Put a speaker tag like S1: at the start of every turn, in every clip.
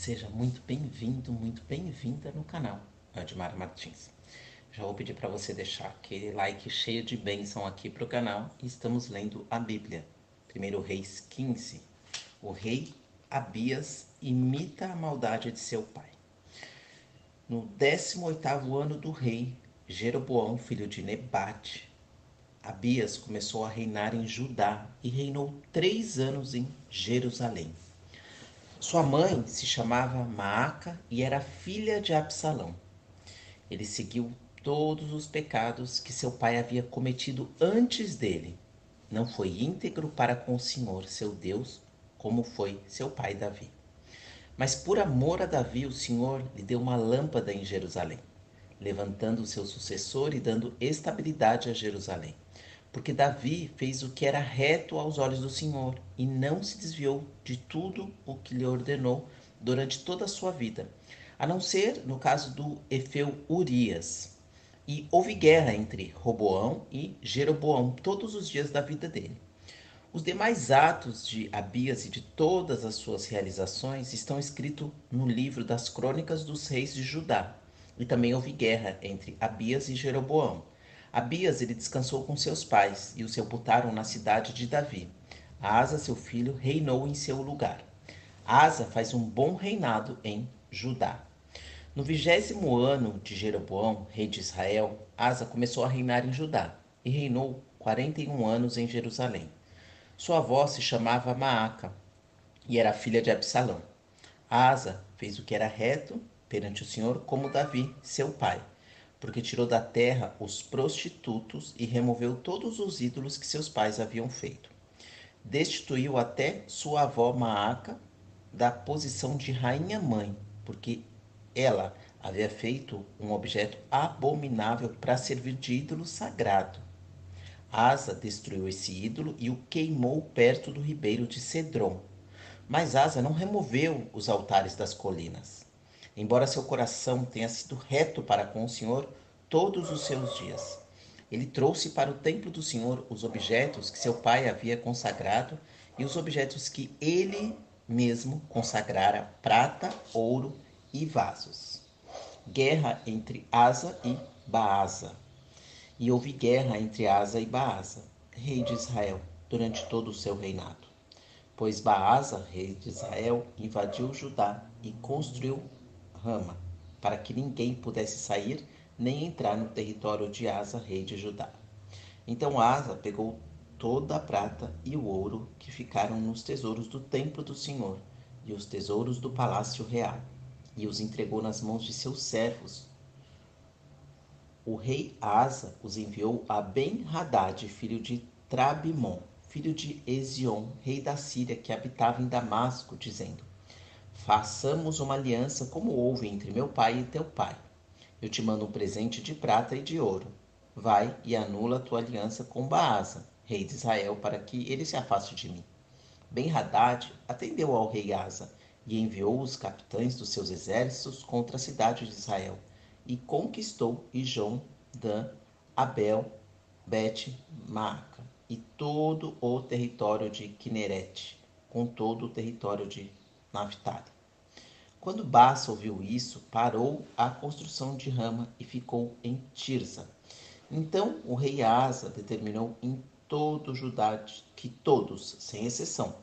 S1: Seja muito bem-vindo, muito bem-vinda no canal Admar Martins. Já vou pedir para você deixar aquele like cheio de bênção aqui para o canal e estamos lendo a Bíblia. 1 Reis 15. O rei Abias imita a maldade de seu pai. No 18º ano do rei Jeroboão, filho de Nebate, Abias começou a reinar em Judá e reinou 3 anos em Jerusalém. Sua mãe se chamava Maaca e era filha de Absalão. Ele seguiu todos os pecados que seu pai havia cometido antes dele. Não foi íntegro para com o Senhor, seu Deus, como foi seu pai Davi. Mas por amor a Davi, o Senhor lhe deu uma lâmpada em Jerusalém, levantando o seu sucessor e dando estabilidade a Jerusalém. Porque Davi fez o que era reto aos olhos do Senhor e não se desviou de tudo o que lhe ordenou durante toda a sua vida, a não ser no caso do efeu Urias. E houve guerra entre Roboão e Jeroboão todos os dias da vida dele. Os demais atos de Abias e de todas as suas realizações estão escritos no livro das Crônicas dos Reis de Judá. E também houve guerra entre Abias e Jeroboão. Abias ele descansou com seus pais e o sepultaram na cidade de Davi. Asa, seu filho, reinou em seu lugar. Asa faz um bom reinado em Judá. No 20º ano de Jeroboão, rei de Israel, Asa começou a reinar em Judá e reinou 41 anos em Jerusalém. Sua avó se chamava Maaca e era filha de Absalão. Asa fez o que era reto perante o Senhor, como Davi, seu pai, porque tirou da terra os prostitutos e removeu todos os ídolos que seus pais haviam feito. Destituiu até sua avó Maaca da posição de rainha-mãe, porque ela havia feito um objeto abominável para servir de ídolo sagrado. Asa destruiu esse ídolo e o queimou perto do ribeiro de Cedron. Mas Asa não removeu os altares das colinas, embora seu coração tenha sido reto para com o Senhor todos os seus dias. Ele trouxe para o templo do Senhor os objetos que seu pai havia consagrado e os objetos que ele mesmo consagrara, prata, ouro e vasos. Guerra entre Asa e Baasa. E houve guerra entre Asa e Baasa, rei de Israel, durante todo o seu reinado. Pois Baasa, rei de Israel, invadiu Judá e construiu Rama, para que ninguém pudesse sair nem entrar no território de Asa, rei de Judá. Então Asa pegou toda a prata e o ouro que ficaram nos tesouros do templo do Senhor e os tesouros do palácio real, e os entregou nas mãos de seus servos. O rei Asa os enviou a Ben-Hadad, filho de Trabimon, filho de Ezion, rei da Síria, que habitava em Damasco, dizendo: Façamos uma aliança como houve entre meu pai e teu pai. Eu te mando um presente de prata e de ouro. Vai e anula a tua aliança com Baasa, rei de Israel, para que ele se afaste de mim. Ben-Hadad atendeu ao rei Asa e enviou os capitães dos seus exércitos contra a cidade de Israel e conquistou Ijon, Dan, Abel, Bet-Maaca e todo o território de Quinerete, com todo o território de Naphtali. Quando Baasa ouviu isso, parou a construção de Rama e ficou em Tirza. Então o rei Asa determinou em todo Judá que todos, sem exceção,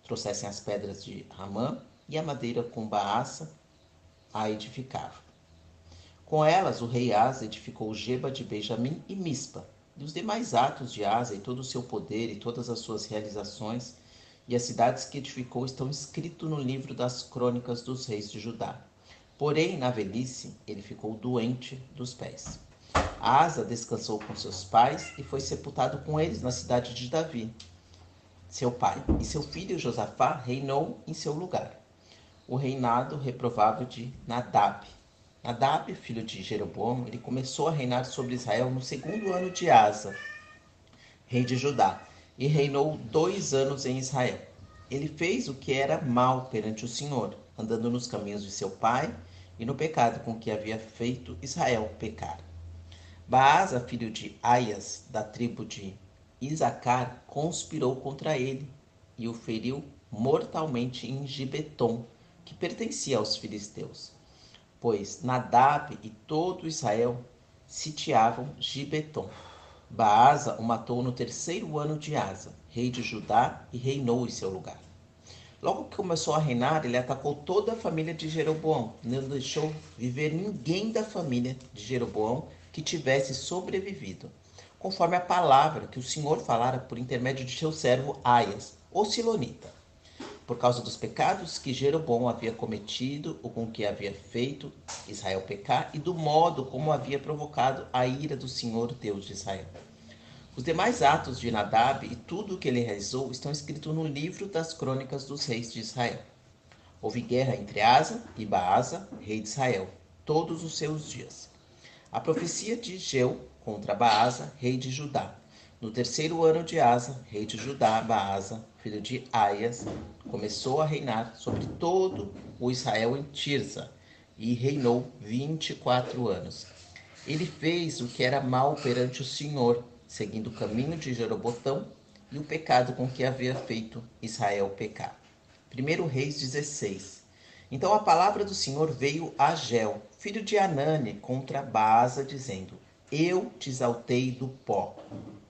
S1: trouxessem as pedras de Ramã e a madeira com Baasa a edificava. Com elas, o rei Asa edificou Geba de Benjamim e Mispa, e os demais atos de Asa e todo o seu poder e todas as suas realizações e as cidades que edificou estão escritos no livro das crônicas dos reis de Judá. Porém, na velhice, ele ficou doente dos pés. Asa descansou com seus pais e foi sepultado com eles na cidade de Davi, seu pai, e seu filho Josafá reinou em seu lugar. O reinado reprovável de Nadab. Nadab, filho de Jeroboão, ele começou a reinar sobre Israel no 2º ano de Asa, rei de Judá, e reinou 2 anos em Israel. Ele fez o que era mal perante o Senhor, andando nos caminhos de seu pai e no pecado com que havia feito Israel pecar. Baasa, filho de Aias, da tribo de Isacar, conspirou contra ele e o feriu mortalmente em Gibeton, que pertencia aos filisteus, pois Nadab e todo Israel sitiavam Gibeton. Baasa o matou no 3º ano de Asa, rei de Judá, e reinou em seu lugar. Logo que começou a reinar, ele atacou toda a família de Jeroboão, não deixou viver ninguém da família de Jeroboão que tivesse sobrevivido, conforme a palavra que o Senhor falara por intermédio de seu servo Aias, o Silonita, por causa dos pecados que Jeroboão havia cometido, ou com que havia feito Israel pecar, e do modo como havia provocado a ira do Senhor Deus de Israel. Os demais atos de Nadab e tudo o que ele realizou estão escritos no livro das crônicas dos reis de Israel. Houve guerra entre Asa e Baasa, rei de Israel, todos os seus dias. A profecia de Geu contra Baasa, rei de Judá. No 3º ano de Asa, rei de Judá, Baasa, filho de Aias, começou a reinar sobre todo o Israel em Tirza, e reinou 24 anos. Ele fez o que era mal perante o Senhor, seguindo o caminho de Jeroboão e o pecado com que havia feito Israel pecar. 1 Reis 16. Então a palavra do Senhor veio a Geu, filho de Anani, contra Baasa, dizendo: Eu te exaltei do pó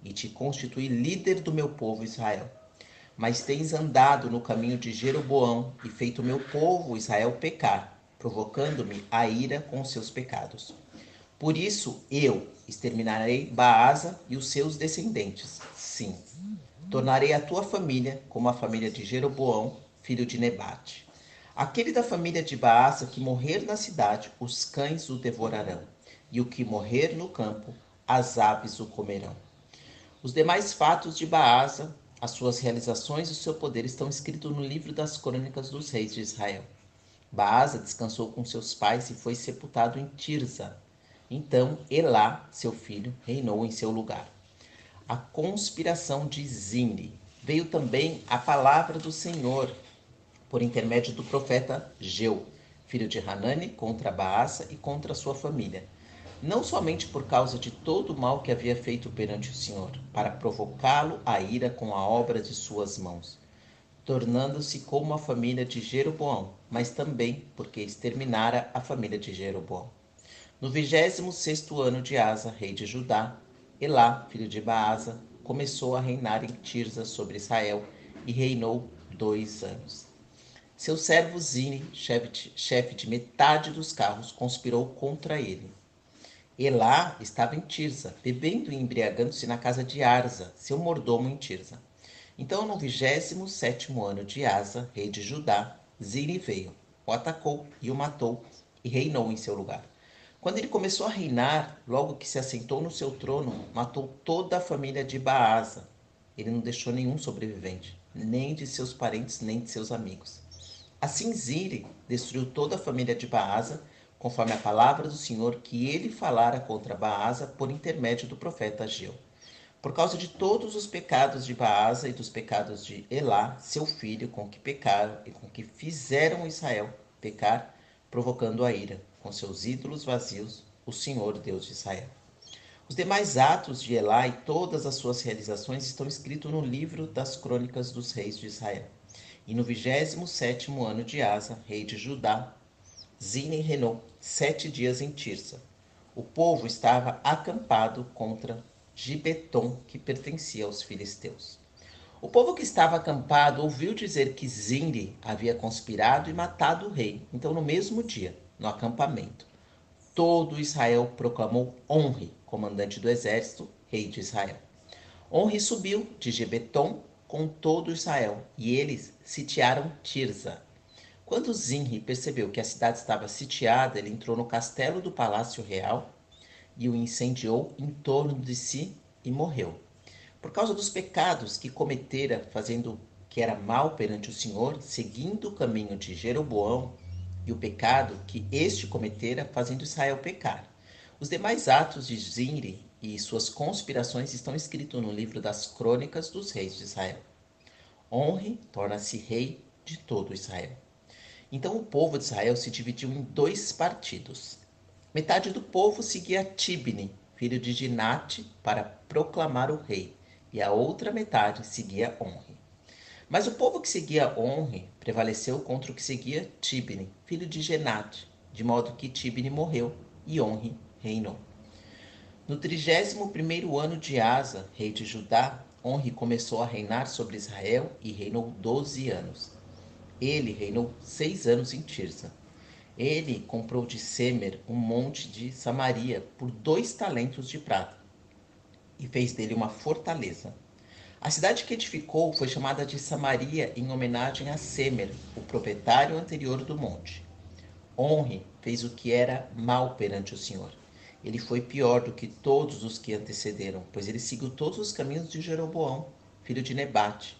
S1: e te constituí líder do meu povo Israel. Mas tens andado no caminho de Jeroboão e feito o meu povo Israel pecar, provocando-me a ira com seus pecados. Por isso eu exterminarei Baasa e os seus descendentes. Sim, tornarei a tua família como a família de Jeroboão, filho de Nebate. Aquele da família de Baasa que morrer na cidade, os cães o devorarão, e o que morrer no campo, as aves o comerão. Os demais fatos de Baasa, as suas realizações e o seu poder estão escritos no livro das crônicas dos reis de Israel. Baasa descansou com seus pais e foi sepultado em Tirza. Então Elá, seu filho, reinou em seu lugar. A conspiração de Zimri. Veio também a palavra do Senhor, por intermédio do profeta Geu, filho de Hanani, contra Baasa e contra sua família. Não somente por causa de todo o mal que havia feito perante o Senhor, para provocá-lo à ira com a obra de suas mãos, tornando-se como a família de Jeroboão, mas também porque exterminara a família de Jeroboão. No 26º ano de Asa, rei de Judá, Elá, filho de Baasa, começou a reinar em Tirza sobre Israel e reinou 2 anos. Seu servo Zine, chefe de metade dos carros, conspirou contra ele. Elá estava em Tirza, bebendo e embriagando-se na casa de Arza, seu mordomo em Tirza. Então, no 27º ano de Asa, rei de Judá, Zine veio, o atacou e o matou, e reinou em seu lugar. Quando ele começou a reinar, logo que se assentou no seu trono, matou toda a família de Baasa. Ele não deixou nenhum sobrevivente, nem de seus parentes, nem de seus amigos. Assim Zine destruiu toda a família de Baasa, conforme a palavra do Senhor que ele falara contra Baasa por intermédio do profeta Ageu. Por causa de todos os pecados de Baasa e dos pecados de Elá, seu filho, com que pecaram e com que fizeram Israel pecar, provocando a ira, com seus ídolos vazios, o Senhor Deus de Israel. Os demais atos de Elá e todas as suas realizações estão escritos no livro das crônicas dos reis de Israel. E no 27º ano de Asa, rei de Judá, Zine reinou 7 dias em Tirza. O povo estava acampado contra Gibeton, que pertencia aos filisteus. O povo que estava acampado ouviu dizer que Zimri havia conspirado e matado o rei. Então, no mesmo dia, no acampamento, todo Israel proclamou Onri, comandante do exército, rei de Israel. Onri subiu de Gibeton com todo Israel, e eles sitiaram Tirza. Quando Zimri percebeu que a cidade estava sitiada, ele entrou no castelo do palácio real e o incendiou em torno de si e morreu. Por causa dos pecados que cometera, fazendo que era mal perante o Senhor, seguindo o caminho de Jeroboão, e o pecado que este cometera, fazendo Israel pecar. Os demais atos de Zimri e suas conspirações estão escritos no livro das crônicas dos reis de Israel. Onri torna-se rei de todo Israel. Então o povo de Israel se dividiu em 2 partidos. Metade do povo seguia Tibni, filho de Ginate, para proclamar o rei, e a outra metade seguia Onri. Mas o povo que seguia Onri prevaleceu contra o que seguia Tibni, filho de Genate, de modo que Tibni morreu e Onri reinou. No 31º ano de Asa, rei de Judá, Onri começou a reinar sobre Israel e reinou 12 anos. Ele reinou 6 anos em Tirza. Ele comprou de Semer um monte de Samaria por 2 talentos de prata e fez dele uma fortaleza. A cidade que edificou foi chamada de Samaria em homenagem a Semer, o proprietário anterior do monte. Onri fez o que era mal perante o Senhor. Ele foi pior do que todos os que antecederam, pois ele seguiu todos os caminhos de Jeroboão, filho de Nebate,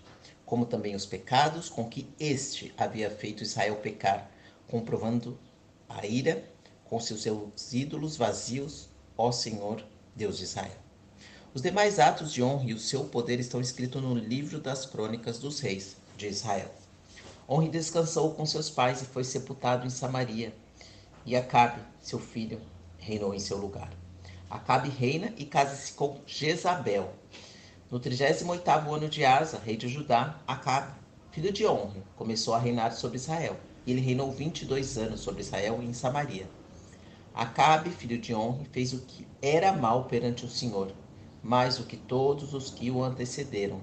S1: como também os pecados com que este havia feito Israel pecar, comprovando a ira com seus ídolos vazios, ó Senhor, Deus de Israel. Os demais atos de Onri e o seu poder estão escritos no livro das crônicas dos reis de Israel. Onri descansou com seus pais e foi sepultado em Samaria. E Acabe, seu filho, reinou em seu lugar. Acabe reina e casa-se com Jezabel. No 38º ano de Asa, rei de Judá, Acabe, filho de Onri, começou a reinar sobre Israel. E ele reinou 22 anos sobre Israel e em Samaria. Acabe, filho de Onri, fez o que era mal perante o Senhor, mais do que todos os que o antecederam,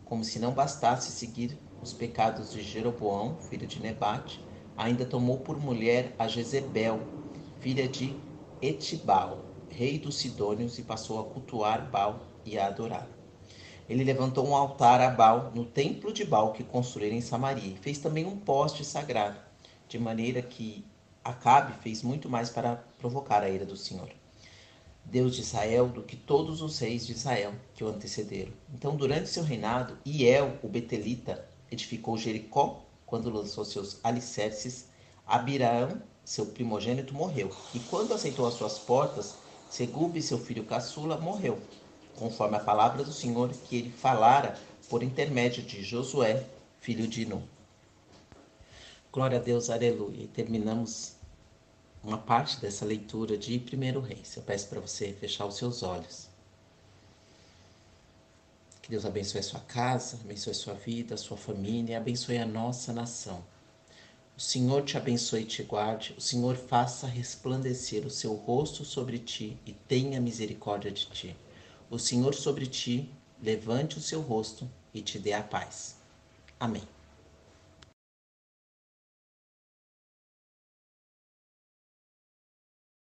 S1: como se não bastasse seguir os pecados de Jeroboão, filho de Nebate, ainda tomou por mulher a Jezebel, filha de Etibal, rei dos Sidônios, e passou a cultuar Baal e a adorar. Ele levantou um altar a Baal no templo de Baal que construíram em Samaria, e fez também um poste sagrado, de maneira que Acabe fez muito mais para provocar a ira do Senhor, Deus de Israel, do que todos os reis de Israel que o antecederam. Então, durante seu reinado, Iel, o betelita, edificou Jericó. Quando lançou seus alicerces, Abiraam, seu primogênito, morreu. E quando aceitou as suas portas, Segube, seu filho caçula, morreu, conforme a palavra do Senhor que ele falara por intermédio de Josué, filho de Nun. Glória a Deus, aleluia. E terminamos uma parte dessa leitura de 1 Reis. Eu peço para você fechar os seus olhos. Que Deus abençoe a sua casa, abençoe a sua vida, a sua família, abençoe a nossa nação. O Senhor te abençoe e te guarde, o Senhor faça resplandecer o seu rosto sobre ti e tenha misericórdia de ti. O Senhor sobre ti levante o seu rosto e te dê a paz. Amém.